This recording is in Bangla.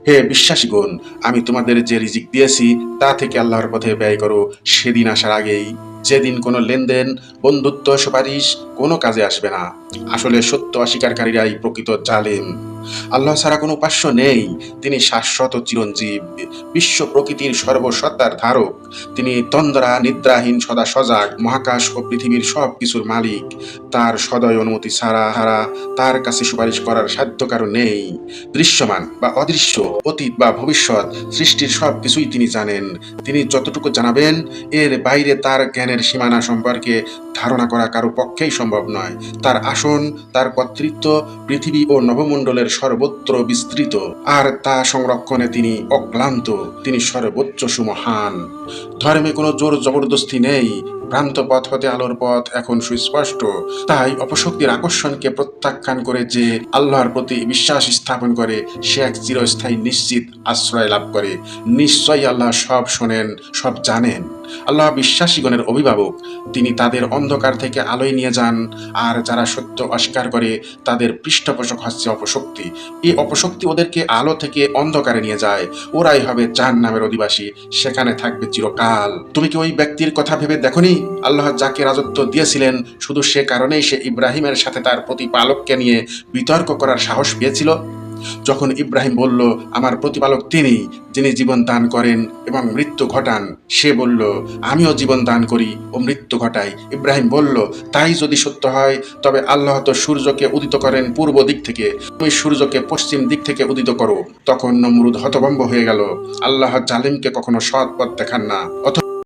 হে বিশ্বাসীগণ, আমি তোমাদের যে রিজিক দিয়েছি তা থেকে আল্লাহর পথে ব্যয় করো সেদিন আসার আগেই, যেদিন কোনো লেনদেন, বন্ধুত্ব, সুপারিশ কোনো কাজে আসবে না। আসলে সত্য অস্বীকারীরাই প্রকৃত জালেম। আল্লাহ ছাড়া কোনো উপাস্য নেই। তিনি শাশ্বত চিরঞ্জীব, বিশ্ব প্রকৃতির সর্বসত্তার ধারক। তিনি তন্দ্রা নিদ্রাহীন, সদা সজাগ, মহাকাশ ও পৃথিবীর সব কিছুর মালিক। তার সদয় অনুমতি ছাড়া তার কাছে সুপারিশ করার সাধ্য কারো নেই। দৃশ্যমান বা অদৃশ্য, অতীত বা ভবিষ্যৎ, সৃষ্টির সব কিছুই তিনি জানেন। তিনি যতটুকু জানাবেন এর বাইরে তার জ্ঞানের সীমানা সম্পর্কে ধারণা করা কারো পক্ষেই সম্ভব নয়। তার আসন, তার কর্তৃত্ব পৃথিবী ও নবমণ্ডলের সর্বত্র বিস্তৃত, আর তা সংরক্ষণে তিনি অক্লান্ত। তিনি সর্বোচ্চ সুমহান। ধর্মে কোনো জোর জবরদস্তি নেই। ভ্রান্ত পথ হতে আলোর পথ এখন সুস্পষ্ট। তাই অপশক্তির আকর্ষণকে প্রত্যাখ্যান করে যে আল্লাহর প্রতি বিশ্বাস স্থাপন করে সে এক চিরস্থায়ী নিশ্চিত আশ্রয় লাভ করে। নিশ্চয়ই আল্লাহ সব শোনেন, সব জানেন। আল্লাহ বিশ্বাসীগণের অভিভাবক। তিনি তাদের অন্ধকার থেকে আলোয় নিয়ে যান, আর যারা সত্য অস্বীকার করে তাদের পৃষ্ঠপোষক হচ্ছে অপশক্তি। এই অপশক্তি ওদেরকে আলো থেকে অন্ধকারে নিয়ে যায়। ওরাই হবে জাহান্নামের অধিবাসী, সেখানে থাকবে চিরকাল। তুমি কি ওই ব্যক্তির কথা ভেবে দেখনি? আল্লাহ যাকে রাজত্ব দিয়েছিলেন শুধু সে কারণেই সে ইব্রাহিমের সাথে তার প্রতিপালককে নিয়ে বিতর্ক করার সাহস পেয়েছিল। যখন ইব্রাহিম বলল, আমার প্রতিপালক তিনি, যিনি জীবন দান করেন এবং মৃত্যু ঘটান, সে বলল, আমিও জীবন দান করি ও মৃত্যু ঘটাই। ইব্রাহিম বলল, তাই যদি সত্য হয় তবে আল্লাহ তো সূর্যকে উদিত করেন পূর্ব দিক থেকে, তুমি সূর্যকে পশ্চিম দিক থেকে উদিত করো। তখন নমরুদ হতভম্ব হয়ে গেল। আল্লাহ জালিমকে কখনো সৎ পথ দেখান না।